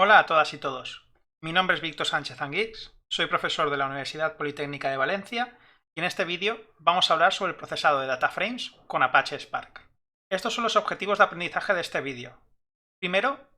Hola a todas y todos. Mi nombre es Víctor Sánchez Anguix, soy profesor de la Universidad Politécnica de Valencia y en este vídeo vamos a hablar sobre el procesado de data frames con Apache Spark. Estos son los objetivos de aprendizaje de este vídeo. Primero,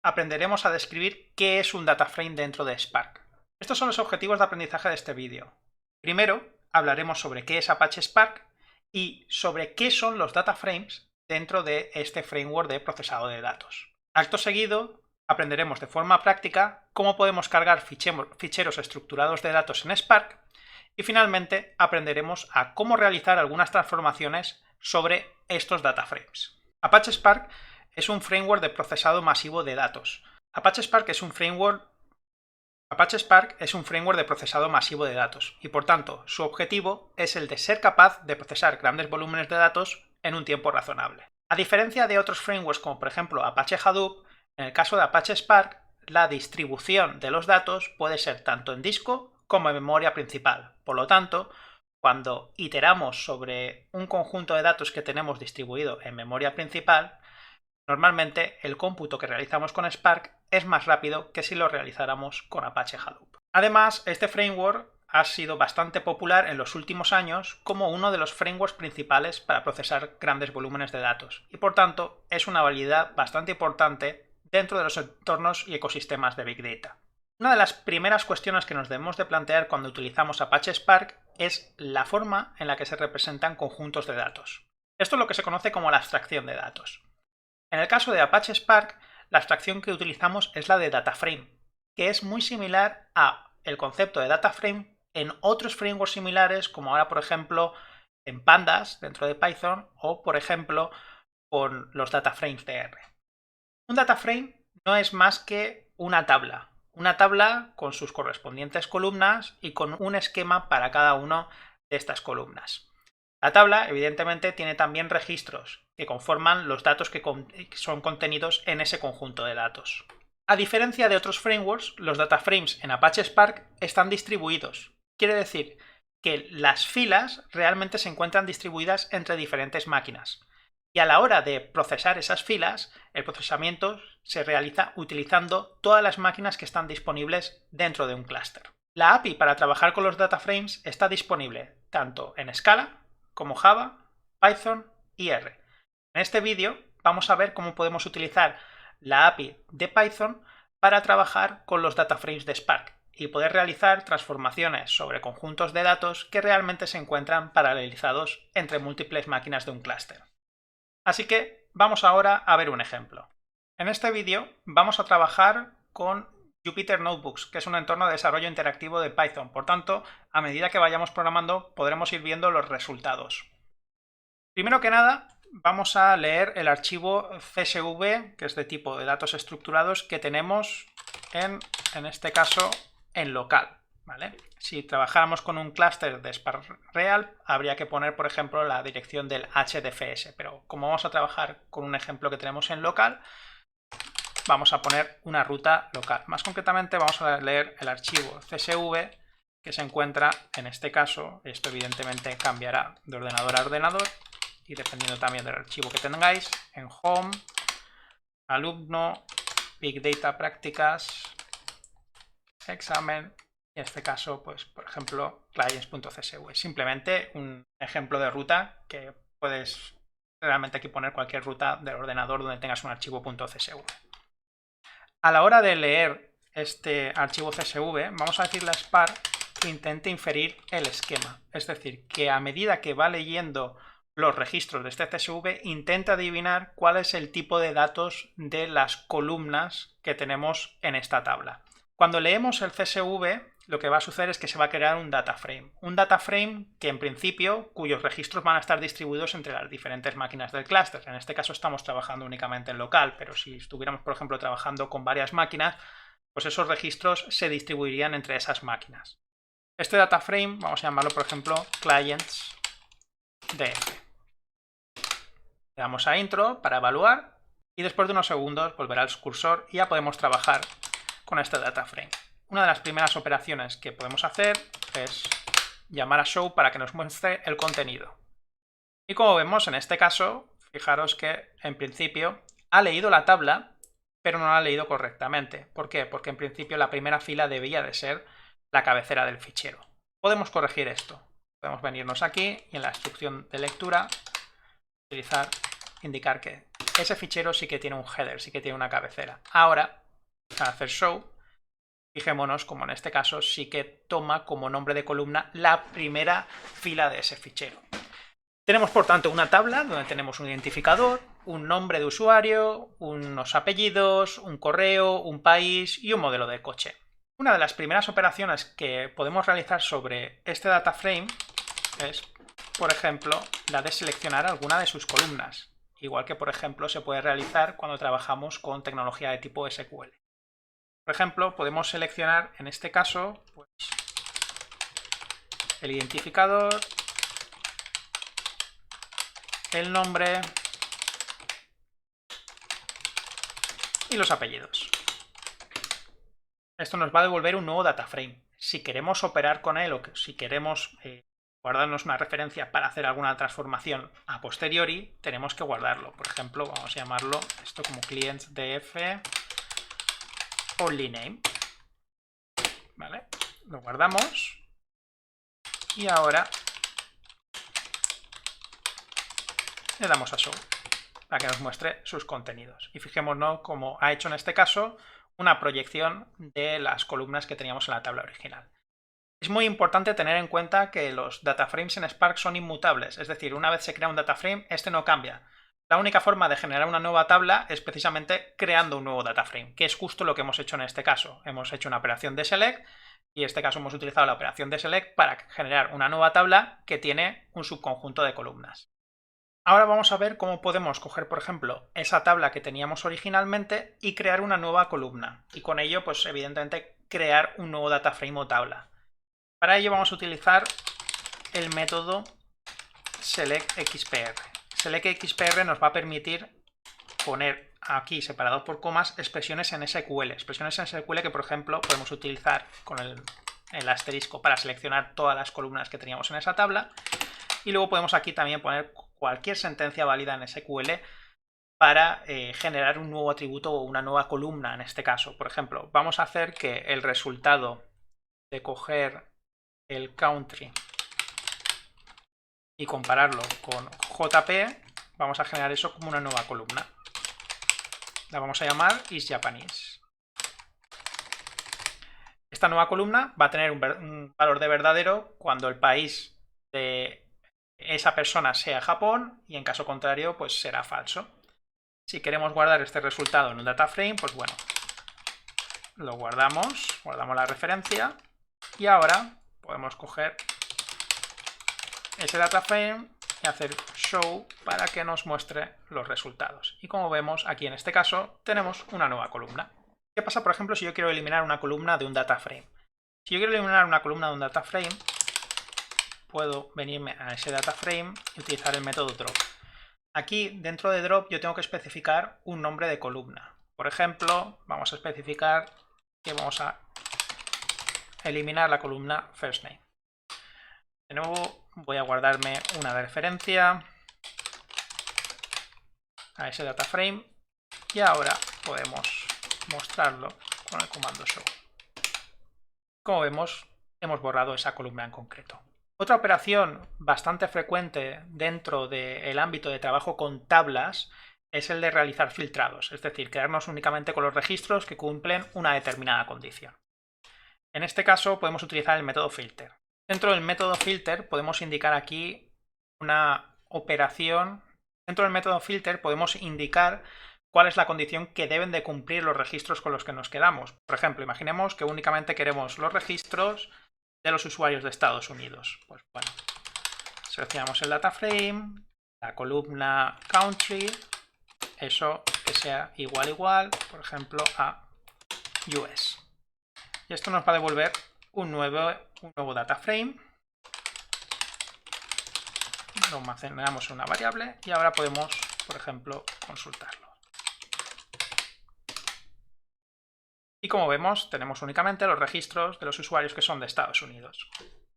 aprenderemos a describir qué es un data frame dentro de Spark. Estos son los objetivos de aprendizaje de este vídeo. Primero, hablaremos sobre qué es Apache Spark y sobre qué son los data frames dentro de este framework de procesado de datos. Acto seguido, aprenderemos de forma práctica cómo podemos cargar ficheros estructurados de datos en Spark y finalmente aprenderemos a cómo realizar algunas transformaciones sobre estos data frames. Apache Spark es un framework de procesado masivo de datos. Apache Spark es un framework de procesado masivo de datos y por tanto su objetivo es el de ser capaz de procesar grandes volúmenes de datos en un tiempo razonable. A diferencia de otros frameworks como por ejemplo Apache Hadoop, en el caso de Apache Spark, la distribución de los datos puede ser tanto en disco como en memoria principal. Por lo tanto, cuando iteramos sobre un conjunto de datos que tenemos distribuido en memoria principal, normalmente el cómputo que realizamos con Spark es más rápido que si lo realizáramos con Apache Hadoop. Además, este framework ha sido bastante popular en los últimos años como uno de los frameworks principales para procesar grandes volúmenes de datos y por tanto es una habilidad bastante importante dentro de los entornos y ecosistemas de Big Data. Una de las primeras cuestiones que nos debemos de plantear cuando utilizamos Apache Spark es la forma en la que se representan conjuntos de datos. Esto es lo que se conoce como la abstracción de datos. En el caso de Apache Spark, la abstracción que utilizamos es la de data frame, que es muy similar a el concepto de data frame en otros frameworks similares, como ahora por ejemplo en Pandas dentro de Python o por ejemplo con los data frames de R. Un data frame no es más que una tabla con sus correspondientes columnas y con un esquema para cada una de estas columnas. La tabla, evidentemente, tiene también registros que conforman los datos que son contenidos en ese conjunto de datos. A diferencia de otros frameworks, los data frames en Apache Spark están distribuidos. Quiere decir que las filas realmente se encuentran distribuidas entre diferentes máquinas. Y a la hora de procesar esas filas, el procesamiento se realiza utilizando todas las máquinas que están disponibles dentro de un clúster. La API para trabajar con los data frames está disponible tanto en Scala como Java, Python y R. En este vídeo vamos a ver cómo podemos utilizar la API de Python para trabajar con los data frames de Spark y poder realizar transformaciones sobre conjuntos de datos que realmente se encuentran paralelizados entre múltiples máquinas de un clúster. Así que vamos ahora a ver un ejemplo. En este vídeo vamos a trabajar con Jupyter Notebooks, que es un entorno de desarrollo interactivo de Python. Por tanto, a medida que vayamos programando, podremos ir viendo los resultados. Primero que nada, vamos a leer el archivo CSV, que es de tipo de datos estructurados, que tenemos en este caso en local. ¿Vale? Si trabajáramos con un clúster de Spark Real, habría que poner, por ejemplo, la dirección del HDFS, pero como vamos a trabajar con un ejemplo que tenemos en local, vamos a poner una ruta local. Más concretamente, vamos a leer el archivo CSV que se encuentra en este caso. Esto evidentemente cambiará de ordenador a ordenador y dependiendo también del archivo que tengáis, en Home, Alumno, Big Data Prácticas, Examen. En este caso, pues por ejemplo, clients.csv. Simplemente un ejemplo de ruta que puedes realmente aquí poner cualquier ruta del ordenador donde tengas un archivo .csv. A la hora de leer este archivo CSV, vamos a decirle a Spark que intente inferir el esquema. Es decir, que a medida que va leyendo los registros de este CSV, intenta adivinar cuál es el tipo de datos de las columnas que tenemos en esta tabla. Cuando leemos el CSV, lo que va a suceder es que se va a crear un data frame. Un data frame que en principio, cuyos registros van a estar distribuidos entre las diferentes máquinas del clúster. En este caso estamos trabajando únicamente en local, pero si estuviéramos, por ejemplo, trabajando con varias máquinas, pues esos registros se distribuirían entre esas máquinas. Este data frame, vamos a llamarlo, por ejemplo, clients.df. Le damos a intro para evaluar y después de unos segundos volverá el cursor y ya podemos trabajar con este data frame. Una de las primeras operaciones que podemos hacer es llamar a show para que nos muestre el contenido. Y como vemos en este caso, fijaros que en principio ha leído la tabla, pero no la ha leído correctamente. ¿Por qué? Porque en principio la primera fila debía de ser la cabecera del fichero. Podemos corregir esto. Podemos venirnos aquí y en la instrucción de lectura indicar que ese fichero sí que tiene un header, sí que tiene una cabecera. Ahora, al hacer show, fijémonos como en este caso sí que toma como nombre de columna la primera fila de ese fichero. Tenemos por tanto una tabla donde tenemos un identificador, un nombre de usuario, unos apellidos, un correo, un país y un modelo de coche. Una de las primeras operaciones que podemos realizar sobre este data frame es, por ejemplo, la de seleccionar alguna de sus columnas, igual que por ejemplo se puede realizar cuando trabajamos con tecnología de tipo SQL. Por ejemplo, podemos seleccionar en este caso pues, el identificador, el nombre y los apellidos. Esto nos va a devolver un nuevo data frame. Si queremos operar con él o si queremos guardarnos una referencia para hacer alguna transformación a posteriori, tenemos que guardarlo. Por ejemplo, vamos a llamarlo esto como clients.df only name. ¿Vale? Lo guardamos y ahora le damos a show para que nos muestre sus contenidos. Y fijémonos cómo ha hecho en este caso una proyección de las columnas que teníamos en la tabla original. Es muy importante tener en cuenta que los data frames en Spark son inmutables, es decir, una vez se crea un data frame, este no cambia. La única forma de generar una nueva tabla es precisamente creando un nuevo data frame, que es justo lo que hemos hecho en este caso. Hemos hecho una operación de select y en este caso hemos utilizado la operación de select para generar una nueva tabla que tiene un subconjunto de columnas. Ahora vamos a ver cómo podemos coger, por ejemplo, esa tabla que teníamos originalmente y crear una nueva columna. Y con ello, pues evidentemente, crear un nuevo data frame o tabla. Para ello vamos a utilizar el método selectXPR. SelectXPR nos va a permitir poner aquí, separados por comas, expresiones en SQL. Expresiones en SQL que, por ejemplo, podemos utilizar con el asterisco para seleccionar todas las columnas que teníamos en esa tabla. Y luego podemos aquí también poner cualquier sentencia válida en SQL para generar un nuevo atributo o una nueva columna en este caso. Por ejemplo, vamos a hacer que el resultado de coger el country y compararlo con JP, vamos a generar eso como una nueva columna. La vamos a llamar isJapanese. Esta nueva columna va a tener un valor de verdadero cuando el país de esa persona sea Japón y en caso contrario pues será falso. Si queremos guardar este resultado en un data frame, pues bueno, lo guardamos la referencia y ahora podemos coger ese data frame y hacer show para que nos muestre los resultados. Y como vemos aquí en este caso tenemos una nueva columna. ¿Qué pasa, por ejemplo, si yo quiero eliminar una columna de un data frame? Si yo quiero eliminar una columna de un data frame, puedo venirme a ese data frame y utilizar el método drop. Aquí dentro de drop yo tengo que especificar un nombre de columna. Por ejemplo, vamos a especificar que vamos a eliminar la columna first name. De nuevo voy a guardarme una referencia a ese data frame y ahora podemos mostrarlo con el comando show. Como vemos, hemos borrado esa columna en concreto. Otra operación bastante frecuente dentro del ámbito de trabajo con tablas es el de realizar filtrados, es decir, quedarnos únicamente con los registros que cumplen una determinada condición. En este caso podemos utilizar el método filter. Dentro del método filter podemos indicar aquí una operación. Dentro del método filter podemos indicar cuál es la condición que deben de cumplir los registros con los que nos quedamos. Por ejemplo, imaginemos que únicamente queremos los registros de los usuarios de Estados Unidos. Pues bueno, seleccionamos el data frame, la columna country, eso que sea igual, por ejemplo, a US. Y esto nos va a devolver un nuevo data frame. Lo almacenamos en una variable y ahora podemos, por ejemplo, consultarlo. Y como vemos, tenemos únicamente los registros de los usuarios que son de Estados Unidos.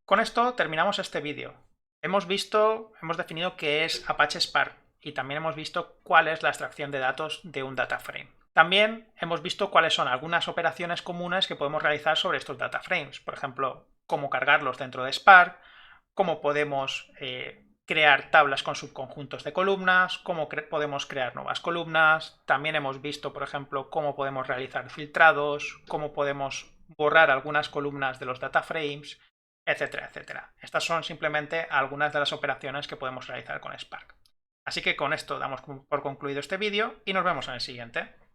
Con esto terminamos este vídeo. Hemos definido qué es Apache Spark y también hemos visto cuál es la extracción de datos de un data frame. También hemos visto cuáles son algunas operaciones comunes que podemos realizar sobre estos data frames. Por ejemplo, cómo cargarlos dentro de Spark, cómo podemos crear tablas con subconjuntos de columnas, cómo podemos crear nuevas columnas. También hemos visto, por ejemplo, cómo podemos realizar filtrados, cómo podemos borrar algunas columnas de los data frames, etcétera, etcétera. Estas son simplemente algunas de las operaciones que podemos realizar con Spark. Así que con esto damos por concluido este vídeo y nos vemos en el siguiente.